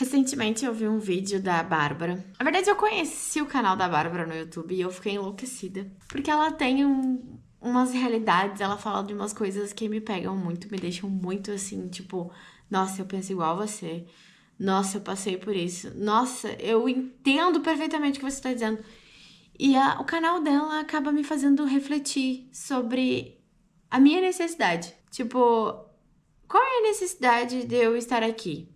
Recentemente eu vi um vídeo da Bárbara. Na verdade, eu conheci o canal da Bárbara no YouTube e eu fiquei enlouquecida. Porque ela tem umas realidades, ela fala de umas coisas que me pegam muito, me deixam muito assim, tipo, nossa, eu penso igual a você. Nossa, eu passei por isso. Nossa, eu entendo perfeitamente o que você está dizendo. E o canal dela acaba me fazendo refletir sobre a minha necessidade. Tipo, qual é a necessidade de eu estar aqui?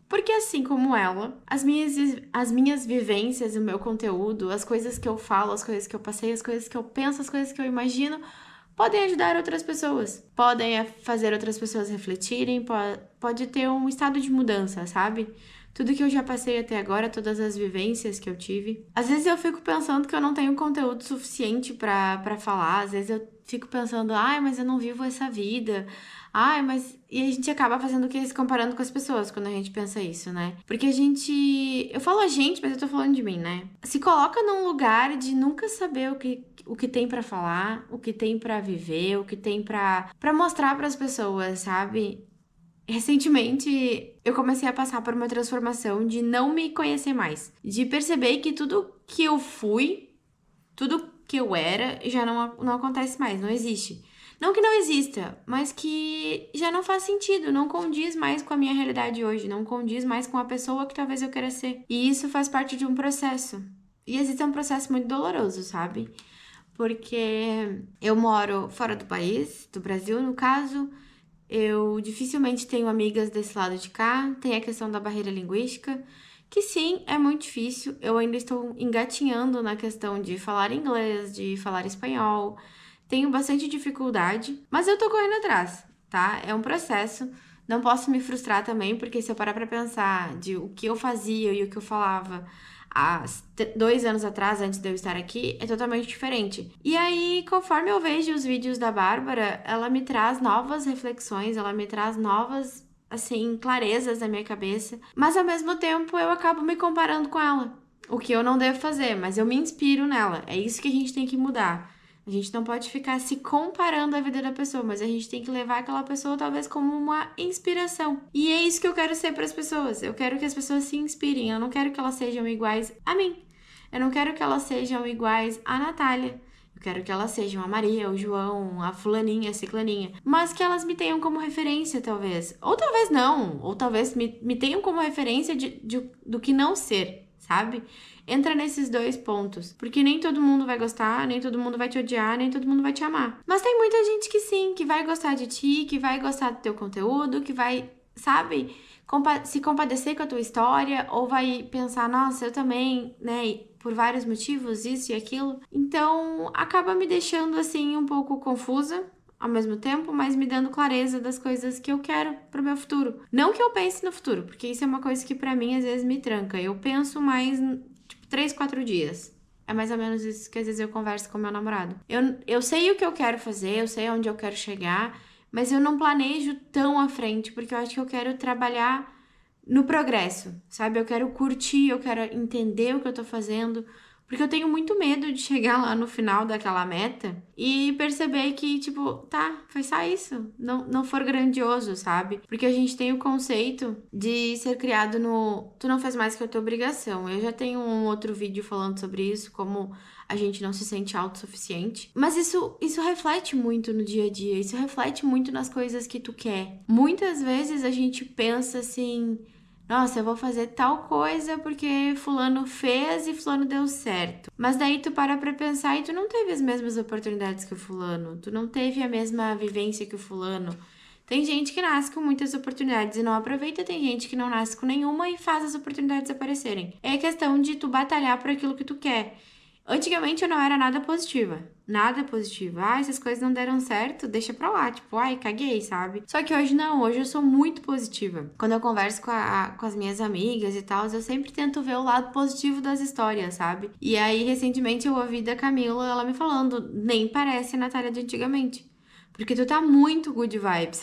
Porque assim como ela, as minhas vivências, o meu conteúdo, as coisas que eu falo, as coisas que eu passei, as coisas que eu penso, as coisas que eu imagino, podem ajudar outras pessoas. Podem fazer outras pessoas refletirem, pode ter um estado de mudança, sabe? Tudo que eu já passei até agora, todas as vivências que eu tive. Às vezes eu fico pensando que eu não tenho conteúdo suficiente pra falar, às vezes eu fico pensando, ai, mas eu não vivo essa vida. Ai, mas. E a gente acaba fazendo o que? Se comparando com as pessoas quando a gente pensa isso, né? Porque a gente. Eu falo a gente, mas eu tô falando de mim, né? Se coloca num lugar de nunca saber o que tem pra falar, o que tem pra viver, o que tem pra mostrar pras pessoas, sabe? Recentemente, eu comecei a passar por uma transformação de não me conhecer mais, de perceber que tudo que eu fui, tudo que eu era, já não acontece mais, não existe. Não que não exista, mas que já não faz sentido, não condiz mais com a minha realidade hoje, não condiz mais com a pessoa que talvez eu queira ser. E isso faz parte de um processo. E existe um processo muito doloroso, sabe? Porque eu moro fora do país, do Brasil, no caso. Eu dificilmente tenho amigas desse lado de cá. Tem a questão da barreira linguística, que sim, é muito difícil. Eu ainda estou engatinhando na questão de falar inglês, de falar espanhol. Tenho bastante dificuldade, mas eu tô correndo atrás, tá? É um processo. Não posso me frustrar também, porque se eu parar pra pensar de o que eu fazia e o que eu falava há 2 anos atrás, antes de eu estar aqui, é totalmente diferente. E aí, conforme eu vejo os vídeos da Bárbara, ela me traz novas reflexões, ela me traz novas, assim, clarezas na minha cabeça, mas ao mesmo tempo eu acabo me comparando com ela. O que eu não devo fazer, mas eu me inspiro nela. É isso que a gente tem que mudar. A gente não pode ficar se comparando a vida da pessoa, mas a gente tem que levar aquela pessoa talvez como uma inspiração. E é isso que eu quero ser para as pessoas. Eu quero que as pessoas se inspirem. Eu não quero que elas sejam iguais a mim. Eu não quero que elas sejam iguais a Natália. Eu quero que elas sejam a Maria, o João, a fulaninha, a ciclaninha. Mas que elas me tenham como referência, talvez. Ou talvez não. Ou talvez me tenham como referência do que não ser, sabe? Entra nesses dois pontos. Porque nem todo mundo vai gostar, nem todo mundo vai te odiar, nem todo mundo vai te amar. Mas tem muita gente que sim, que vai gostar de ti, que vai gostar do teu conteúdo, que vai, sabe, se compadecer com a tua história, ou vai pensar, nossa, eu também, né, por vários motivos, isso e aquilo. Então, acaba me deixando, assim, um pouco confusa ao mesmo tempo, mas me dando clareza das coisas que eu quero pro meu futuro. Não que eu pense no futuro, porque isso é uma coisa que pra mim às vezes me tranca. Eu penso mais, tipo, 3, 4 dias. É mais ou menos isso que às vezes eu converso com meu namorado. Eu sei o que eu quero fazer, eu sei onde eu quero chegar, mas eu não planejo tão à frente, porque eu acho que eu quero trabalhar no progresso, sabe? Eu quero curtir, eu quero entender o que eu tô fazendo, porque eu tenho muito medo de chegar lá no final daquela meta e perceber que, tipo, tá, foi só isso. Não for grandioso, sabe? Porque a gente tem o conceito de ser criado no tu não faz mais que a tua obrigação. Eu já tenho um outro vídeo falando sobre isso, como a gente não se sente autossuficiente. Mas isso reflete muito no dia a dia, isso reflete muito nas coisas que tu quer. Muitas vezes a gente pensa assim, nossa, eu vou fazer tal coisa porque fulano fez e fulano deu certo. Mas daí tu pra pensar e tu não teve as mesmas oportunidades que o fulano. Tu não teve a mesma vivência que o fulano. Tem gente que nasce com muitas oportunidades e não aproveita, tem gente que não nasce com nenhuma e faz as oportunidades aparecerem. É questão de tu batalhar por aquilo que tu quer. Antigamente eu não era nada positiva. Nada positiva. Ah, essas coisas não deram certo, deixa pra lá. Tipo, ai, caguei, sabe? Só que hoje não, hoje eu sou muito positiva. Quando eu converso com as minhas amigas e tal, eu sempre tento ver o lado positivo das histórias, sabe? E aí, recentemente, eu ouvi da Camila, ela me falando, nem parece a Natália de antigamente. Porque tu tá muito good vibes.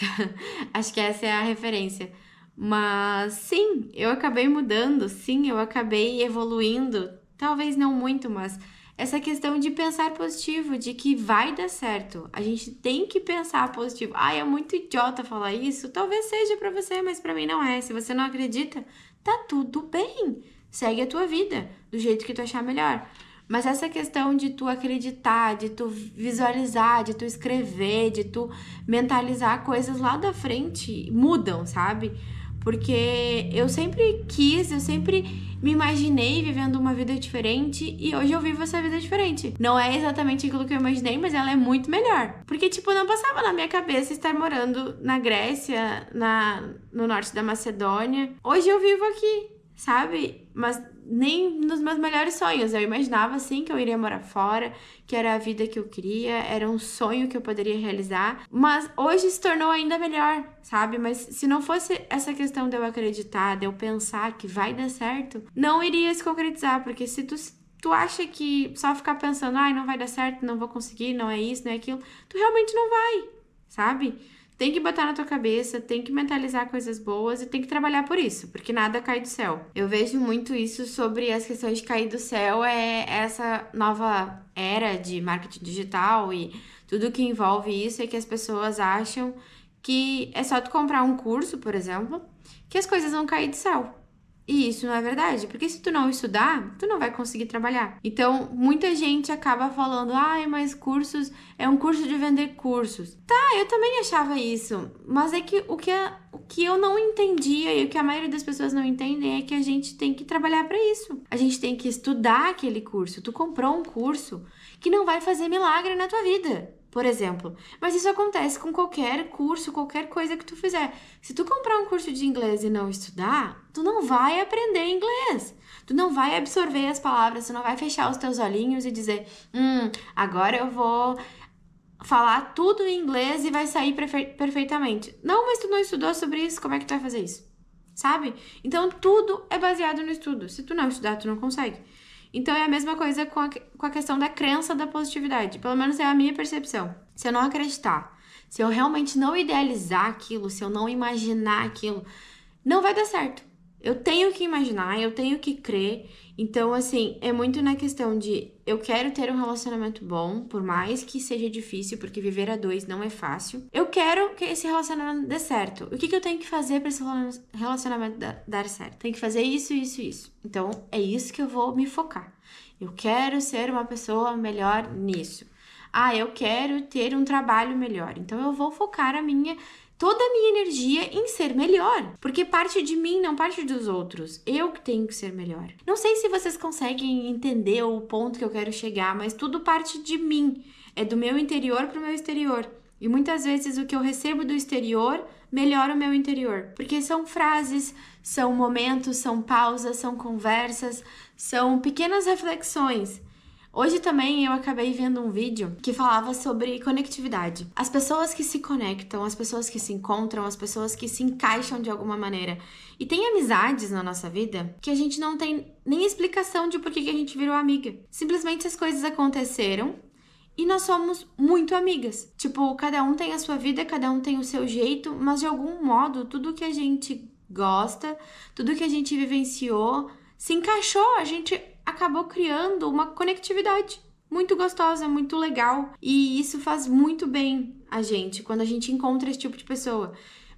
Acho que essa é a referência. Mas sim, eu acabei mudando, sim, eu acabei evoluindo. Talvez não muito, mas essa questão de pensar positivo, de que vai dar certo. A gente tem que pensar positivo. Ai, é muito idiota falar isso. Talvez seja pra você, mas pra mim não é. Se você não acredita, tá tudo bem. Segue a tua vida do jeito que tu achar melhor. Mas essa questão de tu acreditar, de tu visualizar, de tu escrever, de tu mentalizar coisas lá da frente mudam, sabe? Porque eu sempre quis, eu sempre me imaginei vivendo uma vida diferente e hoje eu vivo essa vida diferente. Não é exatamente aquilo que eu imaginei, mas ela é muito melhor. Porque, tipo, não passava na minha cabeça estar morando na Grécia, no norte da Macedônia. Hoje eu vivo aqui, sabe? Mas nem nos meus melhores sonhos. Eu imaginava, assim, que eu iria morar fora, que era a vida que eu queria, era um sonho que eu poderia realizar. Mas hoje se tornou ainda melhor, sabe? Mas se não fosse essa questão de eu acreditar, de eu pensar que vai dar certo, não iria se concretizar. Porque se tu acha que só ficar pensando, ai, não vai dar certo, não vou conseguir, não é isso, não é aquilo, tu realmente não vai, sabe? Tem que botar na tua cabeça, tem que mentalizar coisas boas e tem que trabalhar por isso, porque nada cai do céu. Eu vejo muito isso sobre as questões de cair do céu, é essa nova era de marketing digital e tudo que envolve isso é que as pessoas acham que é só tu comprar um curso, por exemplo, que as coisas vão cair do céu. E isso não é verdade, porque se tu não estudar, tu não vai conseguir trabalhar. Então, muita gente acaba falando, ai, mas cursos, é um curso de vender cursos. Tá, eu também achava isso, mas é que o que eu não entendia e o que a maioria das pessoas não entendem é que a gente tem que trabalhar para isso. A gente tem que estudar aquele curso. Tu comprou um curso que não vai fazer milagre na tua vida, por exemplo. Mas isso acontece com qualquer curso, qualquer coisa que tu fizer. Se tu comprar um curso de inglês e não estudar, tu não vai aprender inglês. Tu não vai absorver as palavras, tu não vai fechar os teus olhinhos e dizer, agora eu vou falar tudo em inglês e vai sair perfeitamente. Não, mas tu não estudou sobre isso, como é que tu vai fazer isso? Sabe? Então, tudo é baseado no estudo. Se tu não estudar, tu não consegue. Então, é a mesma coisa com a questão da crença da positividade. Pelo menos é a minha percepção. Se eu não acreditar, se eu realmente não idealizar aquilo, se eu não imaginar aquilo, não vai dar certo. Eu tenho que imaginar, eu tenho que crer. Então, assim, é muito na questão de eu quero ter um relacionamento bom, por mais que seja difícil, porque viver a dois não é fácil. Eu quero que esse relacionamento dê certo. O que eu tenho que fazer para esse relacionamento dar certo? Tenho que fazer isso, isso, isso. Então, é isso que eu vou me focar. Eu quero ser uma pessoa melhor nisso. Ah, eu quero ter um trabalho melhor. Então, eu vou focar toda a minha energia em ser melhor, porque parte de mim, não parte dos outros. Eu que tenho que ser melhor. Não sei se vocês conseguem entender o ponto que eu quero chegar, mas tudo parte de mim. É do meu interior para o meu exterior. E muitas vezes o que eu recebo do exterior melhora o meu interior. Porque são frases, são momentos, são pausas, são conversas, são pequenas reflexões. Hoje também eu acabei vendo um vídeo que falava sobre conectividade. As pessoas que se conectam, as pessoas que se encontram, as pessoas que se encaixam de alguma maneira. E tem amizades na nossa vida que a gente não tem nem explicação de por que a gente virou amiga. Simplesmente as coisas aconteceram e nós somos muito amigas. Tipo, cada um tem a sua vida, cada um tem o seu jeito, mas de algum modo, tudo que a gente gosta, tudo que a gente vivenciou, se encaixou, a gente acabou criando uma conectividade muito gostosa, muito legal. E isso faz muito bem a gente, quando a gente encontra esse tipo de pessoa.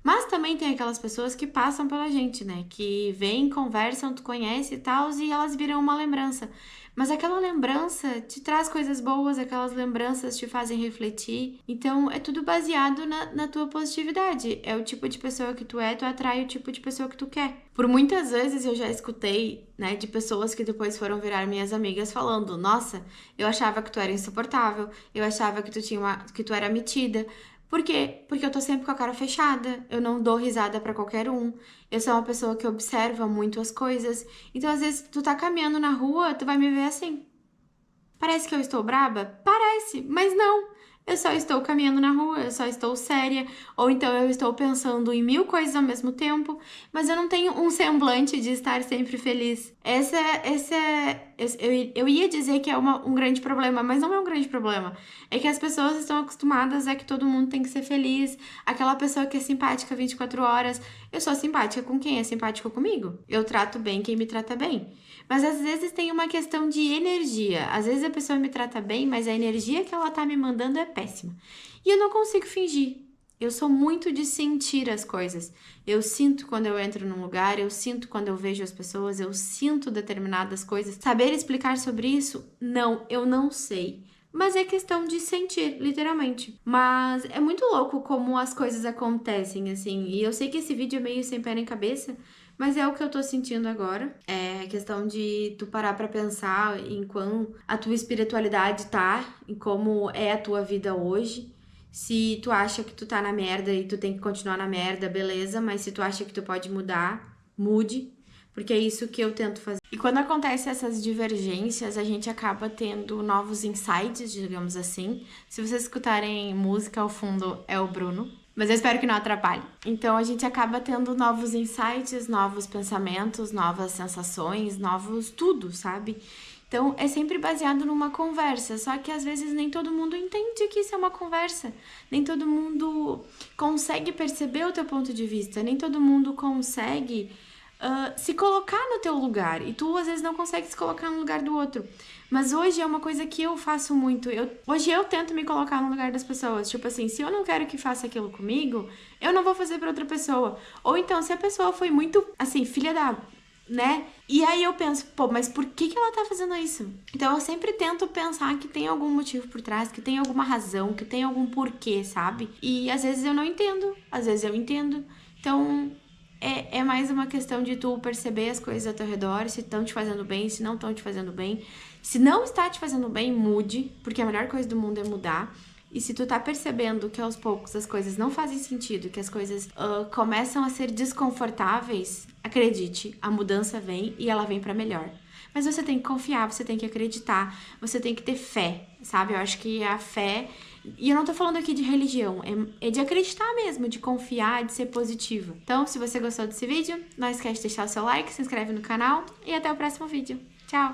Mas também tem aquelas pessoas que passam pela gente, né? Que vêm, conversam, tu conhece e tal, e elas viram uma lembrança. Mas aquela lembrança te traz coisas boas, aquelas lembranças te fazem refletir. Então, é tudo baseado na tua positividade. É o tipo de pessoa que tu é, tu atrai o tipo de pessoa que tu quer. Por muitas vezes eu já escutei, né, de pessoas que depois foram virar minhas amigas falando, nossa, eu achava que tu era insuportável, eu achava que que tu era metida. Por quê? Porque eu tô sempre com a cara fechada, eu não dou risada pra qualquer um, eu sou uma pessoa que observa muito as coisas, então às vezes tu tá caminhando na rua, tu vai me ver assim. Parece que eu estou braba? Parece, mas não. Eu só estou caminhando na rua, eu só estou séria, ou então eu estou pensando em 1000 coisas ao mesmo tempo, mas eu não tenho um semblante de estar sempre feliz. Eu ia dizer que é um grande problema, mas não é um grande problema. É que as pessoas estão acostumadas a que todo mundo tem que ser feliz, aquela pessoa que é simpática 24 horas. Eu sou simpática com quem é simpático comigo. Eu trato bem quem me trata bem. Mas às vezes tem uma questão de energia. Às vezes a pessoa me trata bem, mas a energia que ela tá me mandando é péssima. E eu não consigo fingir. Eu sou muito de sentir as coisas. Eu sinto quando eu entro num lugar, eu sinto quando eu vejo as pessoas, eu sinto determinadas coisas. Saber explicar sobre isso? Não, eu não sei. Mas é questão de sentir, literalmente. Mas é muito louco como as coisas acontecem, assim. E eu sei que esse vídeo é meio sem pé nem cabeça, mas é o que eu tô sentindo agora. É questão de tu parar pra pensar em quão a tua espiritualidade tá, em como é a tua vida hoje. Se tu acha que tu tá na merda e tu tem que continuar na merda, beleza, mas se tu acha que tu pode mudar, mude, porque é isso que eu tento fazer. E quando acontecem essas divergências, a gente acaba tendo novos insights, digamos assim. Se vocês escutarem música ao fundo, é o Bruno, mas eu espero que não atrapalhe. Então a gente acaba tendo novos insights, novos pensamentos, novas sensações, novos tudo, sabe? Então, é sempre baseado numa conversa, só que às vezes nem todo mundo entende que isso é uma conversa, nem todo mundo consegue perceber o teu ponto de vista, nem todo mundo consegue se colocar no teu lugar, e tu às vezes não consegue se colocar no lugar do outro. Mas hoje é uma coisa que eu faço muito, hoje eu tento me colocar no lugar das pessoas, tipo assim, se eu não quero que faça aquilo comigo, eu não vou fazer pra outra pessoa. Ou então, se a pessoa foi muito, assim, filha da... né? E aí eu penso, pô, mas por que ela tá fazendo isso? Então eu sempre tento pensar que tem algum motivo por trás, que tem alguma razão, que tem algum porquê, sabe? E às vezes eu não entendo, às vezes eu entendo. Então é mais uma questão de tu perceber as coisas ao teu redor, se estão te fazendo bem, se não estão te fazendo bem. Se não está te fazendo bem, mude, porque a melhor coisa do mundo é mudar. E se tu tá percebendo que aos poucos as coisas não fazem sentido, que as coisas começam a ser desconfortáveis, acredite, a mudança vem e ela vem pra melhor. Mas você tem que confiar, você tem que acreditar, você tem que ter fé, sabe? Eu acho que a fé... E eu não tô falando aqui de religião, é de acreditar mesmo, de confiar, de ser positiva. Então, se você gostou desse vídeo, não esquece de deixar o seu like, se inscreve no canal e até o próximo vídeo. Tchau!